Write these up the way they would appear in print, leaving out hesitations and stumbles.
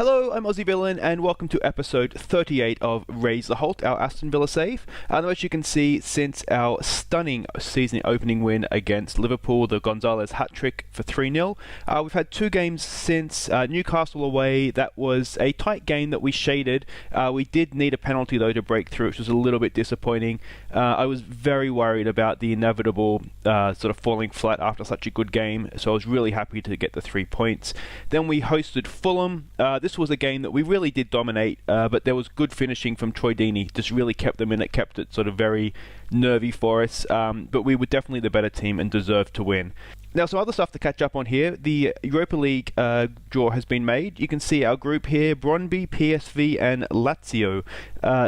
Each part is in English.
Hello, I'm Aussie Villain, and welcome to episode 38 of Raise the Holte, our Aston Villa save. As you can see, since our stunning season opening win against Liverpool, the Gonzalez hat-trick for 3-0, we've had two games since Newcastle away. That was a tight game that we shaded. We did need a penalty, though, to break through, which was a little bit disappointing. I was very worried about the inevitable sort of falling flat after such a good game, so I was really happy to get the 3 points. Then we hosted Fulham. This was a game that we really did dominate, but there was good finishing from Troy Deeney. Just really kept them in it, kept it sort of very nervy for us. But we were definitely the better team and deserved to win. Now, some other stuff to catch up on here. The Europa League draw has been made. You can see our group here: Brondby, PSV, and Lazio.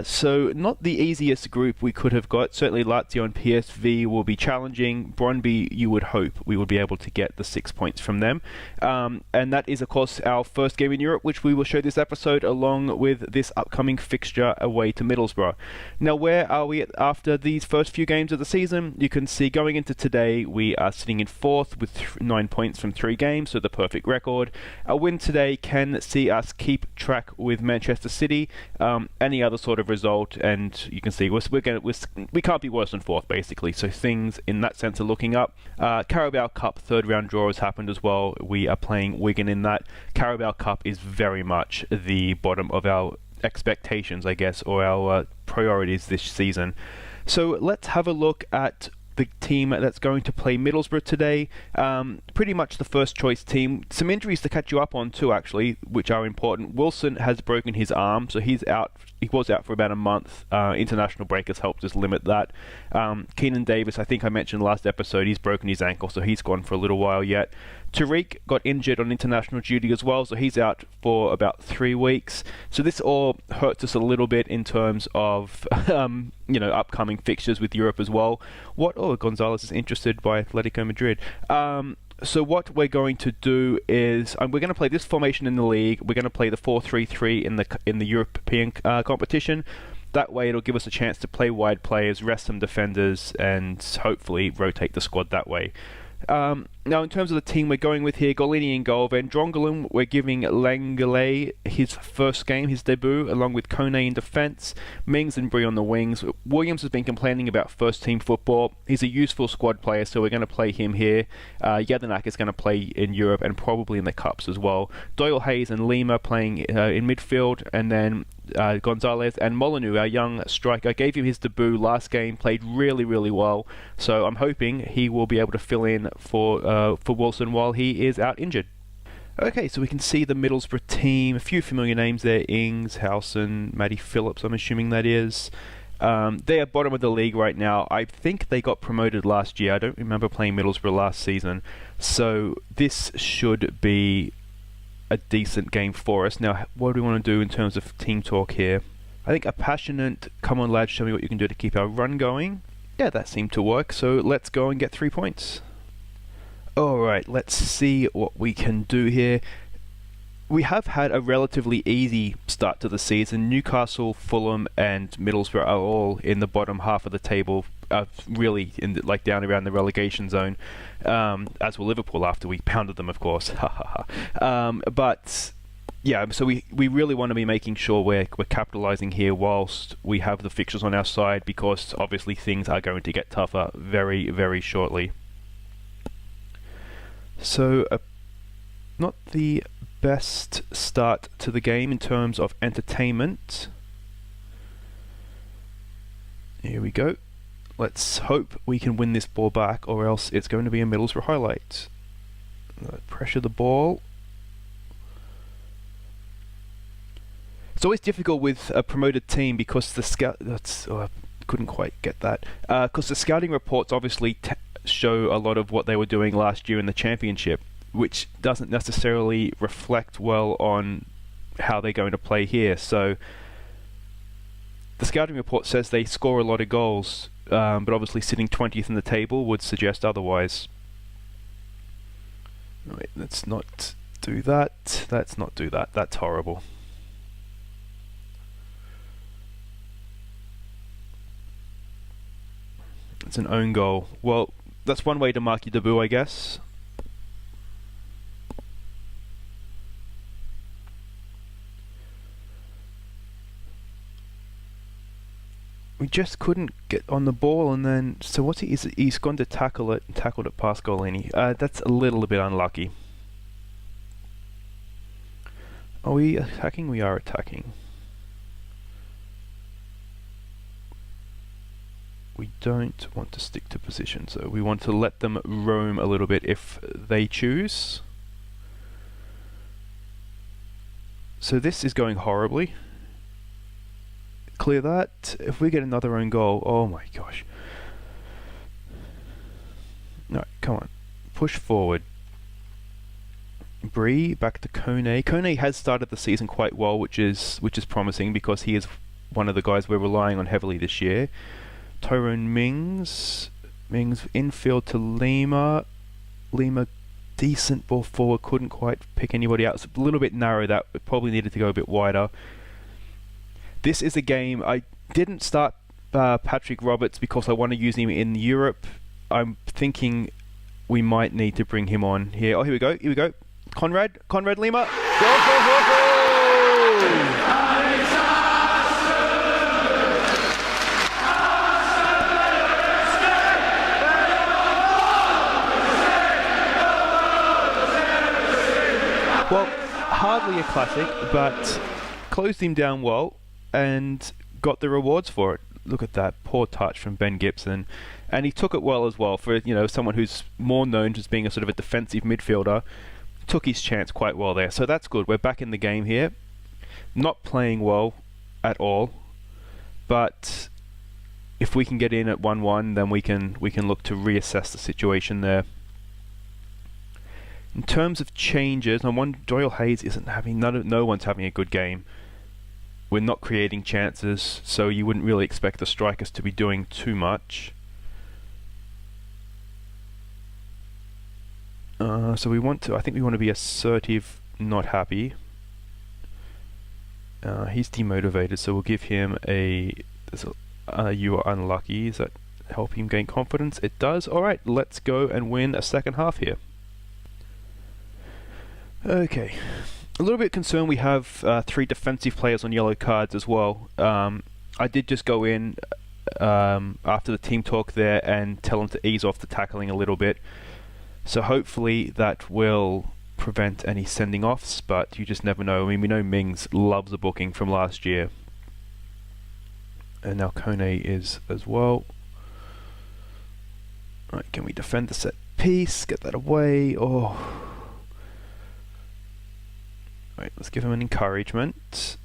So not the easiest group we could have got. Certainly Lazio and PSV will be challenging. Brondby, you would hope we would be able to get the 6 points from them. And that is, of course, our first game in Europe, which we will show this episode along with this upcoming fixture away to Middlesbrough. Now, where are we after these first few games of the season? You can see going into today, we are sitting in fourth with 9 points from 3 games, so the perfect record. A win today can see us keep track with Manchester City. Any other sort of result, and you can see we can't be worse than fourth, basically. So things in that sense are looking up. Carabao Cup third round draw has happened as well. We are playing Wigan in that. Carabao Cup is very much the bottom of our expectations, I guess, or our priorities this season. So let's have a look at the team that's going to play Middlesbrough today. Pretty much the first choice team. Some injuries to catch you up on too, actually, which are important. Wilson has broken his arm, so he's out. He was out for about a month. International break has helped us limit that. Keenan Davis, I think I mentioned last episode, he's broken his ankle, so he's gone for a little while yet. Tariq got injured on international duty as well, so he's out for about 3 weeks. So this all hurts us a little bit in terms of upcoming fixtures with Europe as well. Gonzalez is interested by Atletico Madrid. So what we're going to do is we're going to play this formation in the league. We're going to play the 4-3-3 in the European competition. That way it'll give us a chance to play wide players, rest some defenders, and hopefully rotate the squad that way. Now, in terms of the team we're going with here, Golini in goal, Van Drongelen, we're giving Langley his first game, his debut, along with Kone in defence, Mings and Brie on the wings. Williams has been complaining about first-team football. He's a useful squad player, so we're going to play him here. Jedinak is going to play in Europe and probably in the Cups as well. Doyle Hayes and Lima playing in midfield, and then Gonzalez and Molyneux, our young striker, gave him his debut last game, played really, really well. So I'm hoping he will be able to fill in for Wilson while he is out injured. Okay, so we can see the Middlesbrough team. A few familiar names there: Ings, Howson, Matty Phillips, I'm assuming that is. They are bottom of the league right now. I think they got promoted last year. I don't remember playing Middlesbrough last season. So this should be a decent game for us. Now, what do we want to do in terms of team talk here? I think a passionate, come on lads, show me what you can do to keep our run going. Yeah, that seemed to work. So let's go and get 3 points. Alright, let's see what we can do here. We have had a relatively easy start to the season. Newcastle, Fulham and Middlesbrough are all in the bottom half of the table, really down around the relegation zone, as were Liverpool after we pounded them, of course. But yeah, so we really want to be making sure we're capitalising here whilst we have the fixtures on our side, because obviously things are going to get tougher very, very shortly. So, not the best start to the game in terms of entertainment. Here we go. Let's hope we can win this ball back, or else it's going to be a Middlesbrough highlight. Pressure the ball. It's always difficult with a promoted team because the scout. I couldn't quite get that. Because the scouting reports obviously show a lot of what they were doing last year in the Championship, which doesn't necessarily reflect well on how they're going to play here. So the scouting report says they score a lot of goals, but obviously sitting 20th in the table would suggest otherwise. Right, let's not do that. Let's not do that. That's horrible. It's an own goal. Well, that's one way to mark your debut, I guess. we just couldn't get on the ball, and then so what's he's gone to tackle it and tackled it past Golini. That's a little bit unlucky. Are we attacking? We are attacking. We don't want to stick to position, so we want to let them roam a little bit if they choose. So this is going horribly. Clear that. If we get another own goal, oh my gosh. No, come on. Push forward. Bree back to Kone. Kone has started the season quite well, which is promising because he is one of the guys we're relying on heavily this year. Tyrone Mings infield to Lima. Lima, decent ball forward, couldn't quite pick anybody out. It's a little bit narrow, that it probably needed to go a bit wider. This is a game, I didn't start Patrick Roberts because I want to use him in Europe. I'm thinking we might need to bring him on here. Oh, here we go. Conrad Lima. Go! Well, hardly a classic, but closed him down well and got the rewards for it. Look at that poor touch from Ben Gibson, and he took it well as well for someone who's more known as being a sort of a defensive midfielder. Took his chance quite well there, so that's good. We're back in the game here. Not playing well at all, but if we can get in at 1-1, then we can look to reassess the situation there. In terms of changes, Doyle Hayes isn't having no one's having a good game. We're not creating chances, so you wouldn't really expect the strikers to be doing too much. So I think we want to be assertive, not happy. He's demotivated, so we'll give him you are unlucky. Does that help him gain confidence? It does. Alright, let's go and win a second half here. Okay, a little bit concerned we have 3 defensive players on yellow cards as well. I did just go in after the team talk there and tell them to ease off the tackling a little bit. So hopefully that will prevent any sending offs, but you just never know. I mean, we know Mings loves a booking from last year. And now Kone is as well. Right, can we defend the set piece? Get that away. Oh. Right, let's give him an encouragement.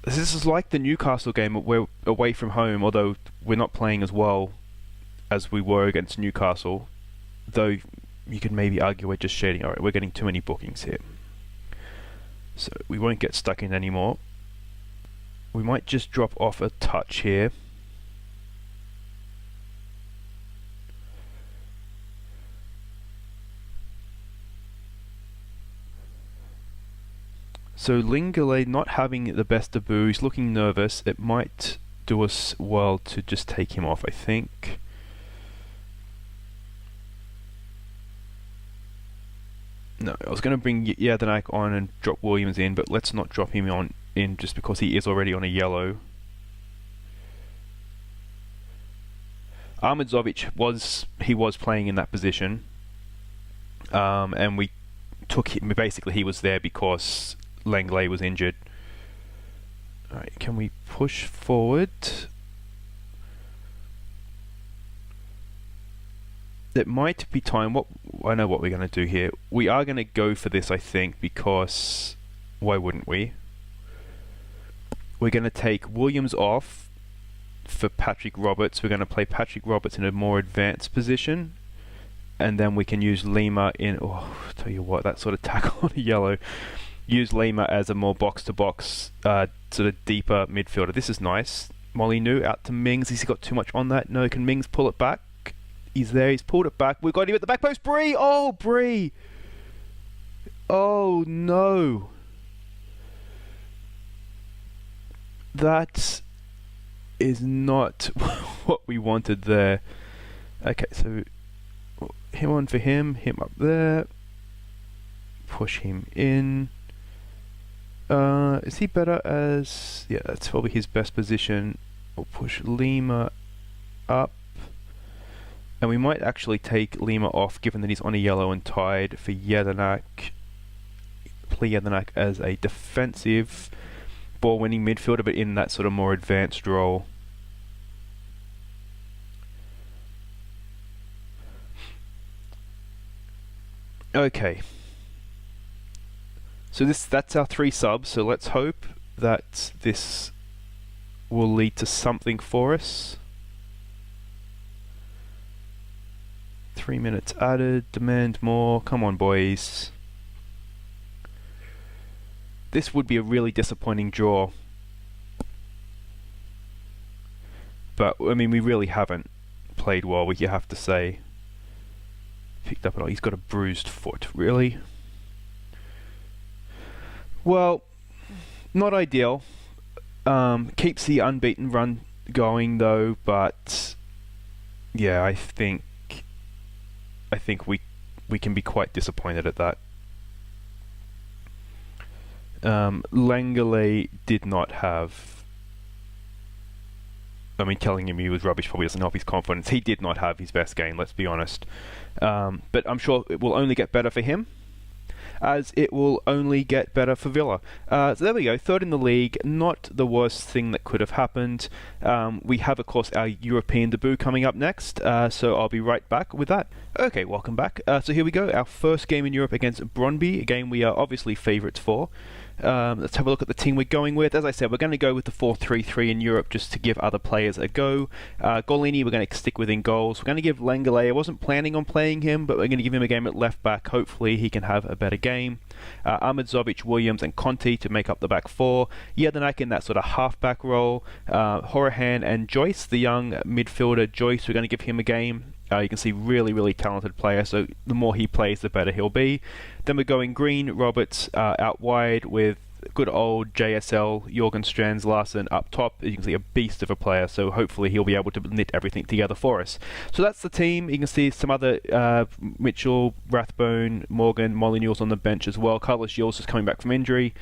This is like the Newcastle game. We're away from home, although we're not playing as well as we were against Newcastle. Though you could maybe argue we're just shading. Alright, we're getting too many bookings here. So we won't get stuck in anymore. We might just drop off a touch here. So Lingale not having the best debut, he's looking nervous. It might do us well to just take him off, I think. No, I was going to bring Jadanak on and drop Williams in, but let's not drop him in just because he is already on a yellow. Ahmedzovic was playing in that position, and we took him. Basically, he was there because Langley was injured. Alright, can we push forward? It might be time. I know what we're going to do here. We are going to go for this, I think, because why wouldn't we? We're going to take Williams off for Patrick Roberts. We're going to play Patrick Roberts in a more advanced position, and then we can use Lima in. Oh, I'll tell you what, that sort of tackle on a yellow. Use Lima as a more box-to-box, sort of deeper midfielder. This is nice. Molyneux out to Mings. Has he got too much on that? No, can Mings pull it back? He's there, he's pulled it back. We've got him at the back post. Bree! Oh, Bree! Oh, no. That is not what we wanted there. Okay, so him on for him up there. Push him in. Is he better as... Yeah, that's probably his best position. We'll push Lima up. And we might actually take Lima off, given that he's on a yellow and tied, for Jedinak. Play Jedinak as a defensive ball-winning midfielder, but in that sort of more advanced role. Okay. So that's our 3 subs, so let's hope that this will lead to something for us. 3 minutes added, demand more, come on boys. This would be a really disappointing draw. But, I mean, we really haven't played well, you have to say. Picked up, he's got a bruised foot, really? Well, not ideal. Keeps the unbeaten run going though, but yeah, I think we can be quite disappointed at that. Lengele did not have, I mean, telling him he was rubbish probably doesn't help his confidence. He did not have his best game, let's be honest. But I'm sure it will only get better for him, as it will only get better for Villa. So there we go, 3rd in the league, not the worst thing that could have happened. We have, of course, our European debut coming up next, so I'll be right back with that. Okay, welcome back. So here we go, our first game in Europe against Brondby, a game we are obviously favourites for. Let's have a look at the team we're going with. As I said, we're going to go with the 4-3-3 in Europe just to give other players a go. Golini, we're going to stick within goals. We're going to give Lengele, I wasn't planning on playing him, but we're going to give him a game at left back. Hopefully he can have a better game. Ahmed Zovic, Williams and Conti to make up the back 4. Jedinak in that sort of half-back role. Horahan and Joyce, the young midfielder Joyce, we're going to give him a game. You can see really talented player, so the more he plays the better he'll be. Then we're going Green, Roberts out wide with good old JSL, Jorgen Strands Larsen up top. As you can see, a beast of a player, so hopefully he'll be able to knit everything together for us. So that's the team. You can see some other Mitchell, Rathbone, Morgan, Molyneux's on the bench as well. Carlos Gilles is coming back from injury.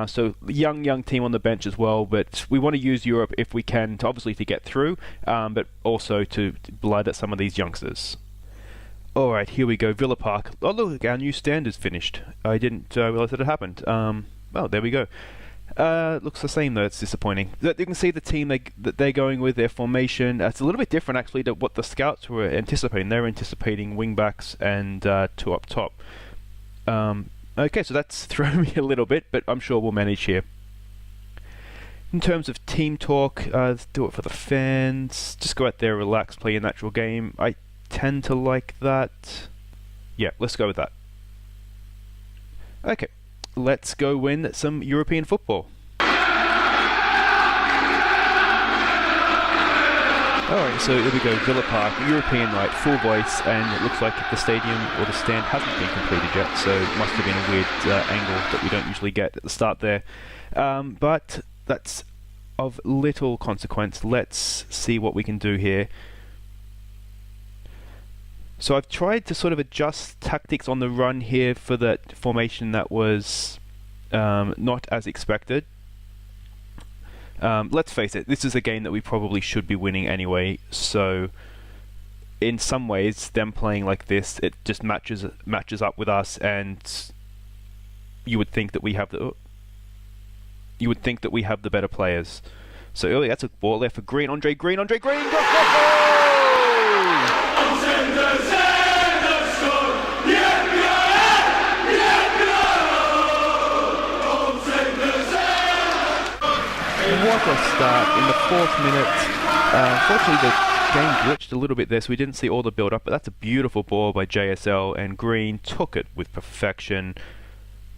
So young team on the bench as well, but we want to use Europe if we can, to obviously to get through, but also to blood at some of these youngsters. Alright, here we go, Villa Park. Oh look, our new stand is finished. I didn't realise that it happened. Well, there we go. Looks the same though, it's disappointing. You can see the team that they're going with, their formation. It's a little bit different actually to what the scouts were anticipating. They're anticipating wing-backs and 2 up top. Okay, so that's thrown me a little bit, but I'm sure we'll manage here. In terms of team talk, let's do it for the fans. Just go out there, relax, play a natural game. I tend to like that. Yeah, let's go with that. Okay. Let's go win some European football. Alright, so here we go, Villa Park, European night, full voice, and it looks like the stadium or the stand hasn't been completed yet, so it must have been a weird angle that we don't usually get at the start there. But that's of little consequence. Let's see what we can do here. So I've tried to sort of adjust tactics on the run here for that formation that was not as expected. Let's face it, this is a game that we probably should be winning anyway, so in some ways them playing like this, it just matches up with us, and you would think that we have the better players. So early, that's a ball there for Green, Andre Green, go! What a start in the 4th minute. Unfortunately, the game glitched a little bit there, so we didn't see all the build-up, but that's a beautiful ball by JSL, and Green took it with perfection.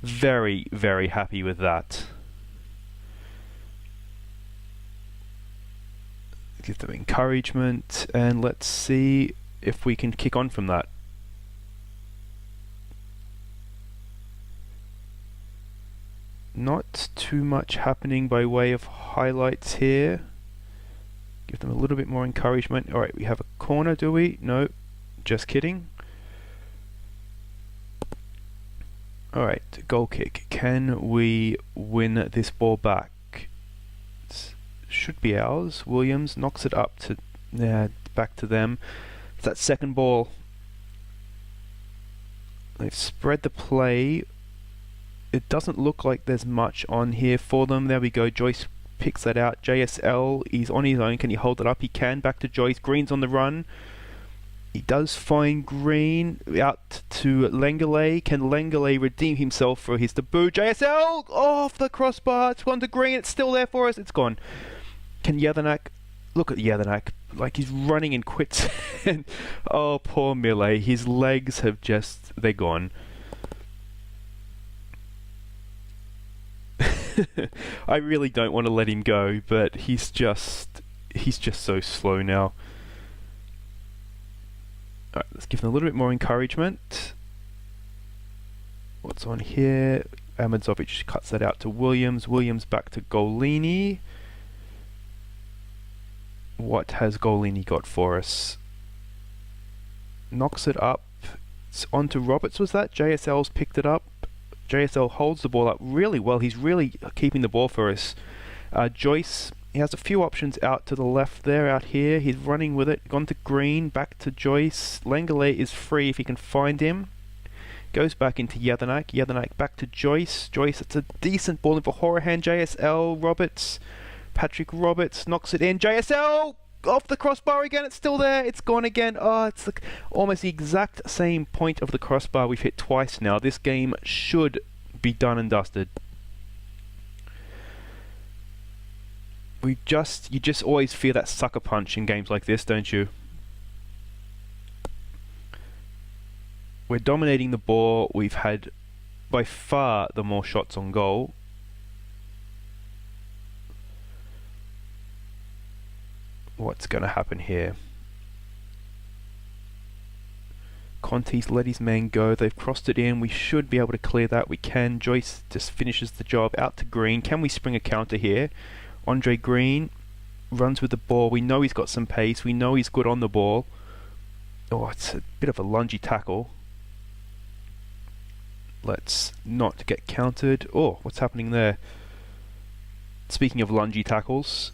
Very happy with that. Give them encouragement, and let's see if we can kick on from that. Not too much happening by way of highlights here. Give them a little bit more encouragement. Alright, we have a corner, do we? No, just kidding. Alright, goal kick. Can we win this ball back? It's should be ours. Williams knocks it up to, back to them. It's that second ball. They've spread the play. It doesn't look like there's much on here for them. There we go. Joyce picks that out. JSL, he's on his own. Can he hold it up? He can. Back to Joyce. Green's on the run. He does find Green. Out to Lengele. Can Lengele redeem himself for his debut? JSL off the crossbar. It's gone to Green. It's still there for us. It's gone. Can Jelinek? Look at Jelinek. Like he's running in quits. And oh, poor Millet. His legs have just, they're gone. I really don't want to let him go, but he's just so slow now. Alright, let's give him a little bit more encouragement. What's on here? Amadzovic cuts that out to Williams. Williams back to Golini. What has Golini got for us? Knocks it up. It's on to Roberts, was that? JSL's picked it up. JSL holds the ball up really well. He's really keeping the ball for us. Joyce, he has a few options out to the left there, out here. He's running with it. Gone to Green, back to Joyce. Lengele is free if he can find him. Goes back into Jelinek. Jelinek back to Joyce. Joyce, it's a decent ball in for Horahan. JSL, Roberts. Patrick Roberts knocks it in. JSL off the crossbar again. It's still there. It's gone again. Oh, it's almost the exact same point of the crossbar we've hit twice now. This game should be done and dusted. You just always fear that sucker punch in games like this, don't you? We're dominating the ball. We've had by far the more shots on goal. What's going to happen here? Conte's let his man go. They've crossed it in. We should be able to clear that. We can. Joyce just finishes the job. Out to Green. Can we spring a counter here? Andre Green runs with the ball. We know he's got some pace. We know he's good on the ball. Oh, it's a bit of a lungy tackle. Let's not get countered. Oh, what's happening there? Speaking of lungy tackles,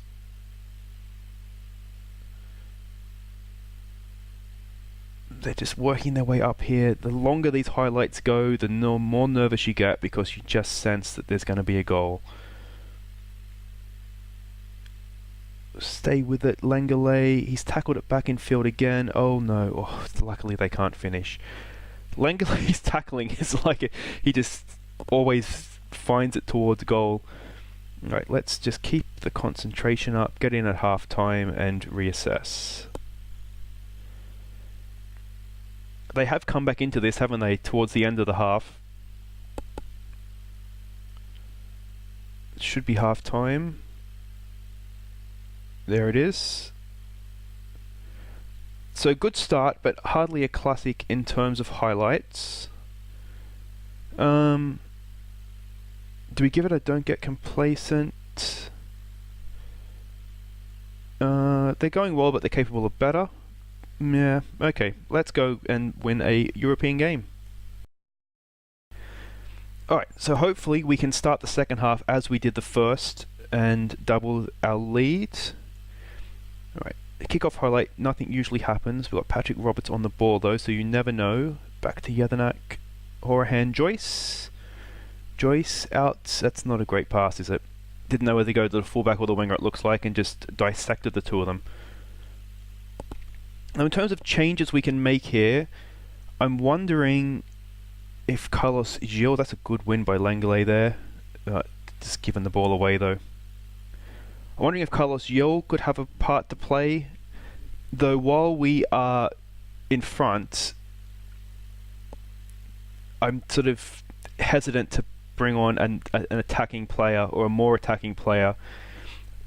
they're just working their way up here. The longer these highlights go, the more nervous you get because you just sense that there's going to be a goal. Stay with it, Lengele. He's tackled it back in field again. Oh no. Oh, luckily they can't finish. Lengele's tackling is like he just always finds it towards goal. Right, let's just keep the concentration up, get in at half time and reassess. They have come back into this, haven't they, towards the end of the half. It should be half time. There it is. So good start, but hardly a classic in terms of highlights. Do we give it a don't get complacent? They're going well, but they're capable of better. Yeah, okay, let's go and win a European game. Alright, so hopefully we can start the second half as we did the first and double our lead. Alright, the kickoff highlight, nothing usually happens. We've got Patrick Roberts on the ball though, so you never know. Back to Jelinek, Horahan, Joyce. Joyce out, that's not a great pass, is it? Didn't know whether to go to the fullback or the winger, it looks like, and just dissected the two of them. Now in terms of changes we can make here, I'm wondering if Carlos Gil, that's a good win by Lengele there, just giving the ball away though. I'm wondering if Carlos Gil could have a part to play, though while we are in front, I'm sort of hesitant to bring on an attacking player or a more attacking player.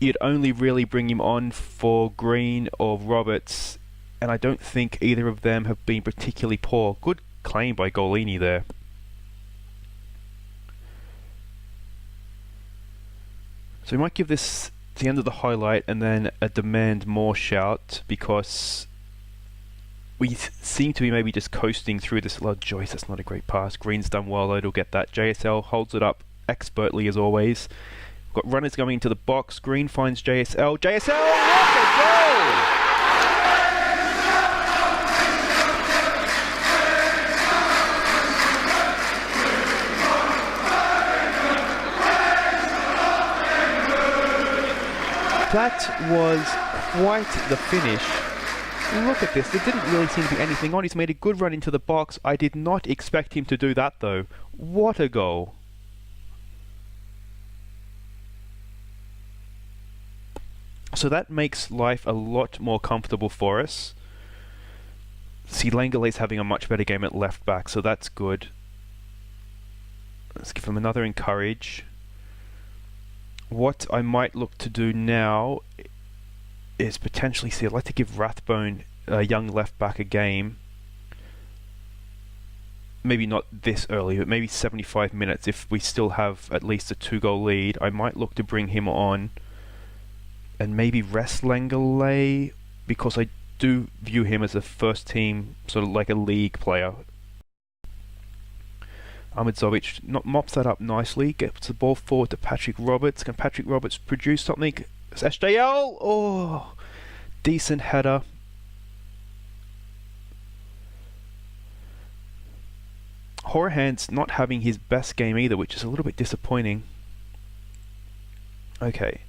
You'd only really bring him on for Green or Roberts, and I don't think either of them have been particularly poor. Good claim by Golini there. So we might give this the end of the highlight and then a demand more shout, because we seem to be maybe just coasting through this. Joyce, that's not a great pass. Green's done well though, it'll get that. JSL holds it up expertly as always. Got runners going into the box. Green finds JSL. JSL! What a goal! That was quite the finish. Look at this, there didn't really seem to be anything on. He's made a good run into the box. I did not expect him to do that though. What a goal. So that makes life a lot more comfortable for us. See, Langele's having a much better game at left back, so that's good. Let's give him another encourage. What I might look to do now is potentially, see, I'd like to give Rathbone, a young left back, a game. Maybe not this early, but maybe 75 minutes if we still have at least a 2-goal lead. I might look to bring him on and maybe rest Langele, because I do view him as a first team, sort of like a league player. Ahmed Zovic mops that up nicely, gets the ball forward to Patrick Roberts. Can Patrick Roberts produce something? It's SJL! Oh, decent header. Horahan's not having his best game either, which is a little bit disappointing. Okay,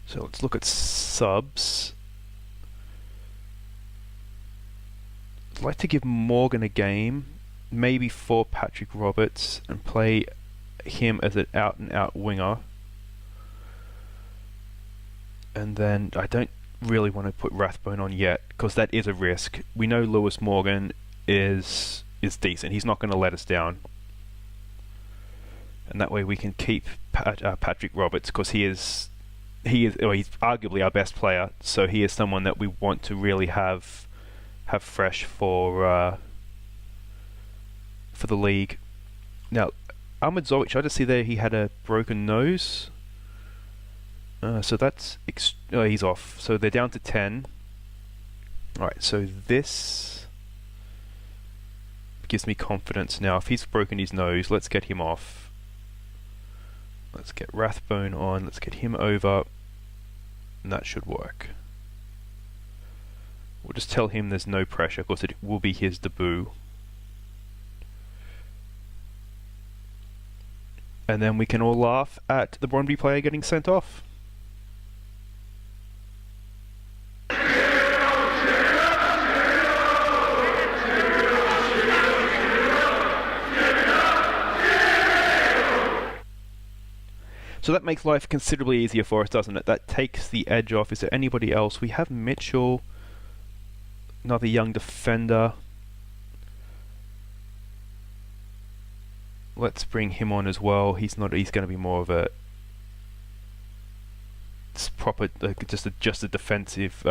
so let's look at subs. I'd like to give Morgan a game. Maybe for Patrick Roberts and play him as an out-and-out winger. And then I don't really want to put Rathbone on yet, because that is a risk. We know Lewis Morgan is decent. He's not going to let us down. And that way we can keep Patrick Roberts, because he's arguably our best player. So he is someone that we want to really have fresh for the league. Now, Ahmed Zovic, I just see there he had a broken nose. So that's... he's off. So they're down to 10. Alright, so this gives me confidence now. If he's broken his nose, let's get him off. Let's get Rathbone on. Let's get him over. And that should work. We'll just tell him there's no pressure, because it will be his debut. And then we can all laugh at the Brondby player getting sent off. So that makes life considerably easier for us, doesn't it? That takes the edge off. Is there anybody else? We have Mitchell, another young defender. Let's bring him on as well. He's going to be more of a proper, just a defensive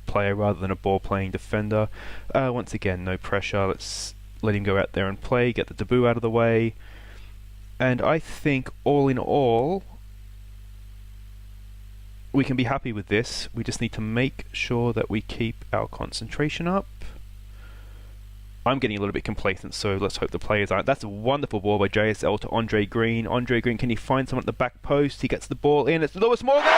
player rather than a ball-playing defender. Once again, no pressure. Let's let him go out there and play, get the debut out of the way. And I think, all in all, we can be happy with this. We just need to make sure that we keep our concentration up. I'm getting a little bit complacent, so let's hope the players aren't. That's a wonderful ball by JSL to Andre Green. Andre Green, can he find someone at the back post? He gets the ball in. It's Lewis Morgan!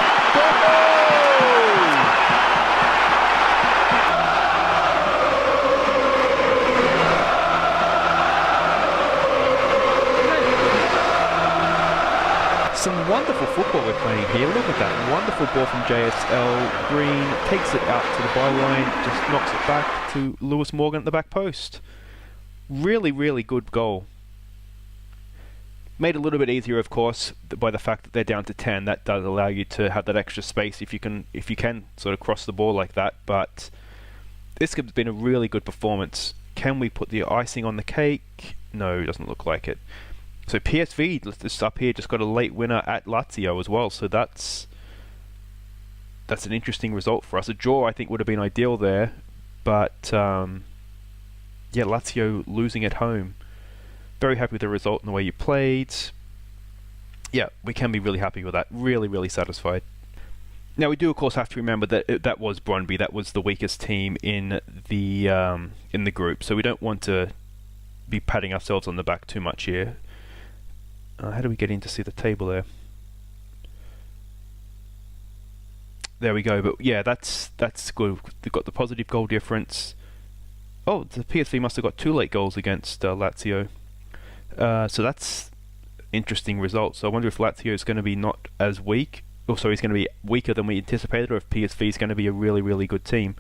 Some wonderful football we're playing here. Look at that wonderful ball from JSL. Green takes it out to the byline, just knocks it back to Lewis Morgan at the back post. Really, really good goal. Made a little bit easier, of course, by the fact that they're down to 10. That does allow you to have that extra space if you can sort of cross the ball like that. But this has been a really good performance. Can we put the icing on the cake? No, it doesn't look like it. So PSV, just up here, just got a late winner at Lazio as well. So that's an interesting result for us. A draw, I think, would have been ideal there, but yeah, Lazio losing at home. Very happy with the result and the way you played. Yeah, we can be really happy with that. Really, really satisfied. Now we do, of course, have to remember that that was Brondby. That was the weakest team in the group. So we don't want to be patting ourselves on the back too much here. How do we get in to see the table there? There we go. But yeah, that's good. They've got the positive goal difference. Oh, the PSV must have got 2 late goals against Lazio. So that's interesting result. So I wonder if Lazio is going to be not as weak. Also, he's going to be weaker than we anticipated, or if PSV is going to be a really, really good team.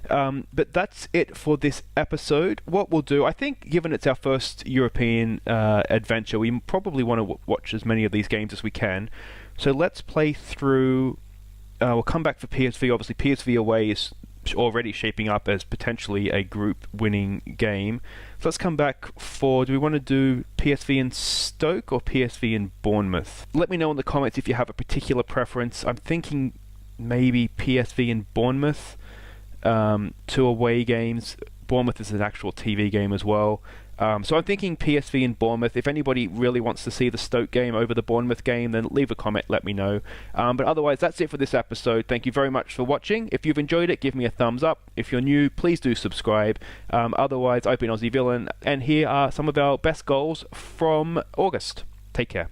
But that's it for this episode. What we'll do, I think, given it's our first European adventure, we probably want to watch as many of these games as we can. So let's play through. We'll come back for PSV. Obviously, PSV away is already shaping up as potentially a group-winning game. So let's come back for, do we want to do PSV and Stoke or PSV and Bournemouth? Let me know in the comments if you have a particular preference. I'm thinking maybe PSV and Bournemouth. 2 away games. Bournemouth is an actual TV game as well. So I'm thinking PSV and Bournemouth. If anybody really wants to see the Stoke game over the Bournemouth game, then leave a comment, let me know. But otherwise, that's it for this episode. Thank you very much for watching. If you've enjoyed it, give me a thumbs up. If you're new, please do subscribe. Otherwise, I've been Aussie Villain, and here are some of our best goals from August. Take care.